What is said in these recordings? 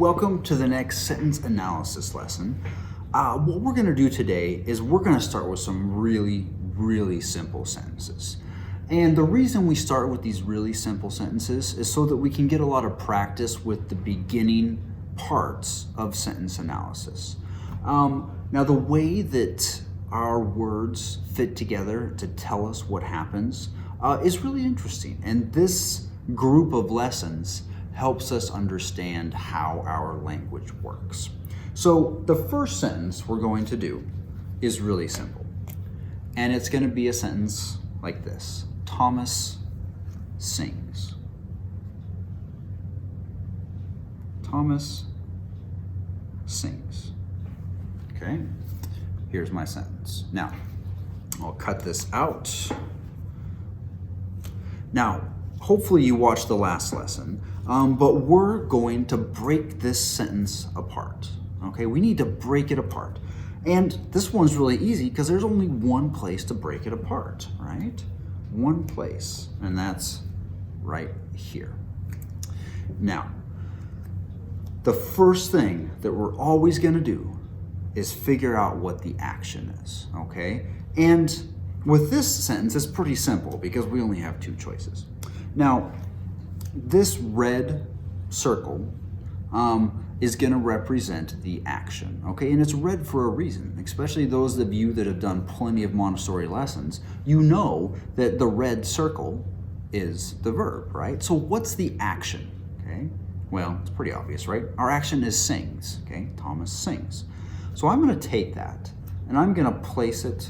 Welcome to the next sentence analysis lesson. What we're going to do today is we're going to start with some really simple sentences. And the reason we start with these really simple sentences is so that we can get a lot of practice with the beginning parts of sentence analysis. Now, the way that our words fit together to tell us what happens is really interesting. And this group of lessons helps us understand how our language works. So the first sentence we're going to do is really simple. And it's going to be a sentence like this. Thomas sings. Thomas sings. Okay, here's my sentence. Now, I'll cut this out. Now, hopefully you watched the last lesson, but we're going to break this sentence apart. Okay, we need to break it apart. And this one's really easy because there's only one place to break it apart, right? One place, and that's right here. Now, the first thing that we're always going to do is figure out what the action is, okay? And with this sentence, it's pretty simple because we only have two choices. Now, this red circle is going to represent the action, okay? And it's red for a reason, especially those of you that have done plenty of Montessori lessons. You know that the red circle is the verb, right? So what's the action, okay? Well, it's pretty obvious, right? Our action is sings, okay? Thomas sings. So I'm going to take that and I'm going to place it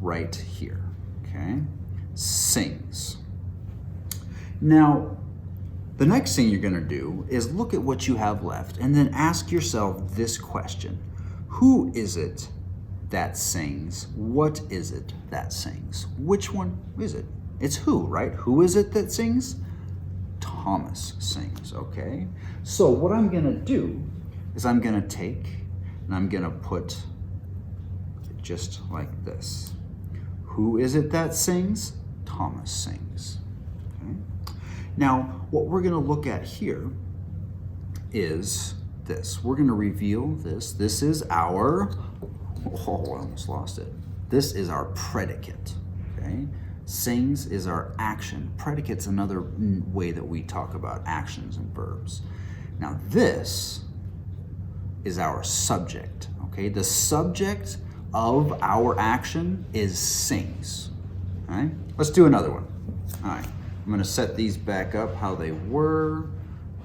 right here, okay? Sings. Now, the next thing you're going to do is look at what you have left and then ask yourself this question. Who is it that sings? What is it that sings? Which one is it? It's who, right? Who is it that sings? Thomas sings, okay? So what I'm going to do is I'm going to take and I'm going to put it just like this. Who is it that sings? Thomas sings. Okay? Now, what we're going to look at here is this. We're going to reveal this. This is our, I almost lost it. This is our predicate, okay? Sings is our action. Predicate's another way that we talk about actions and verbs. Now, this is our subject, okay? The subject of our action is sings, all right? Let's do another one. All right. I'm going to set these back up how they were.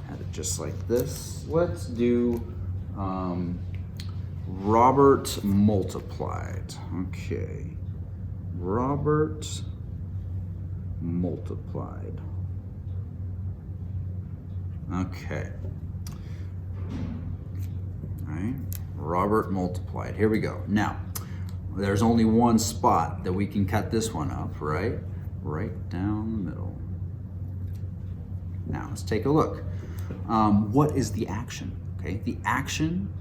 Had it just like this. Let's do Robert multiplied. Okay. Robert multiplied. Okay. All right. Robert multiplied. Here we go. Now, there's only one spot that we can cut this one up, right? Right down the middle. Now, let's take a look. What is the action? Okay, the action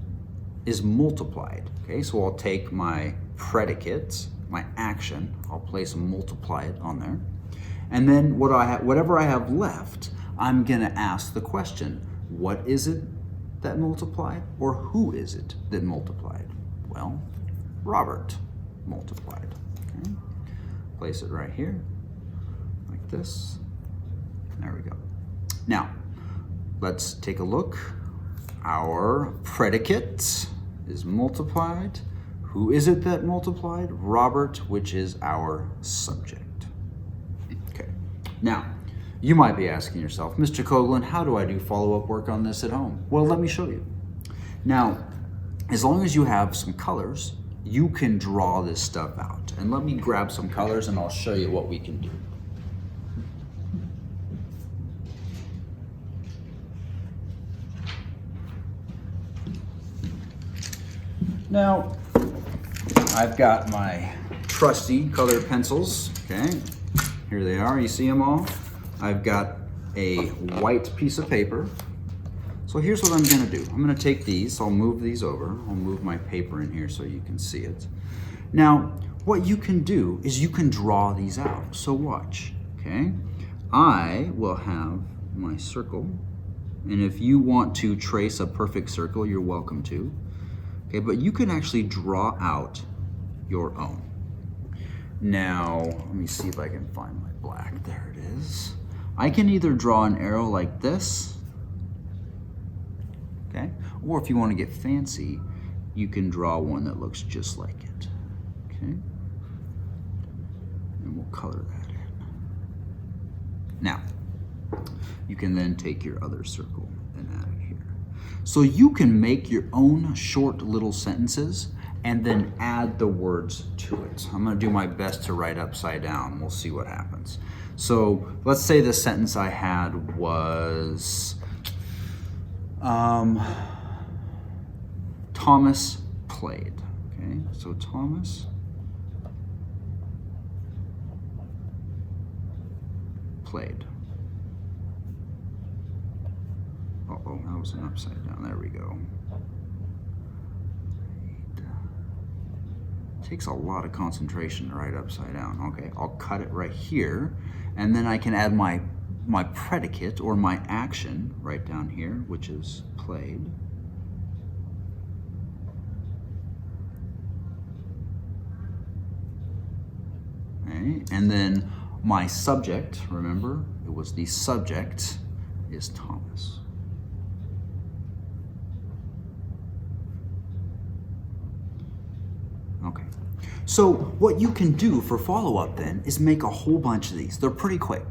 is multiplied. Okay, so I'll take my predicate, my action, I'll place multiplied on there. And then whatever I have left, I'm gonna ask the question, what is it that multiplied? Or who is it that multiplied? Well, Robert multiplied. Okay. Place it right here, like this. There we go. Now, let's take a look. Our predicate is multiplied. Who is it that multiplied? Robert, which is our subject. Okay. Now, you might be asking yourself, Mr. Coughlin, how do I do follow-up work on this at home? Well, let me show you. Now, as long as you have some colors, you can draw this stuff out. And let me grab some colors and I'll show you what we can do. Now, I've got my trusty colored pencils, okay? Here they are, you see them all? I've got a white piece of paper. So here's what I'm gonna do. I'm gonna take these, I'll move these over. I'll move my paper in here so you can see it. Now, what you can do is you can draw these out. So watch, okay? I will have my circle And if you want to trace a perfect circle, you're welcome to. Okay, but you can actually draw out your own. Now, let me see if I can find my black. There it is. I can either draw an arrow like this, okay? Or if you want to get fancy, you can draw one that looks just like it, okay? And we'll color that in. Now, you can then take your other circle and add it here. So you can make your own short little sentences and then add the words to it. I'm gonna do my best to write upside down. We'll see what happens. So let's say the sentence I had was, Thomas played, okay? So Thomas played. Uh-oh, that was an upside down, there we go. Takes a lot of concentration to write upside down. Okay, I'll cut it right here, and then I can add my predicate or my action right down here, which is played. Okay, and then my subject, remember, it was the subject, is Thomas. Okay, so what you can do for follow-up then is make a whole bunch of these. They're pretty quick,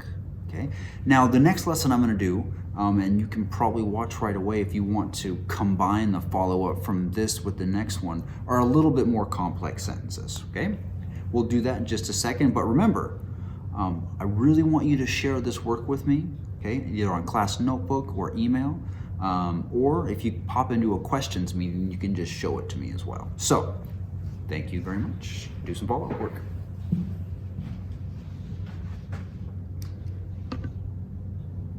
okay? Now, the next lesson I'm gonna do, and you can probably watch right away if you want to combine the follow-up from this with the next one, are a little bit more complex sentences, okay? We'll do that in just a second, but remember, I really want you to share this work with me, okay? Either on class notebook or email, or if you pop into a questions meeting, you can just show it to me as well. So, thank you very much. Do some follow-up work.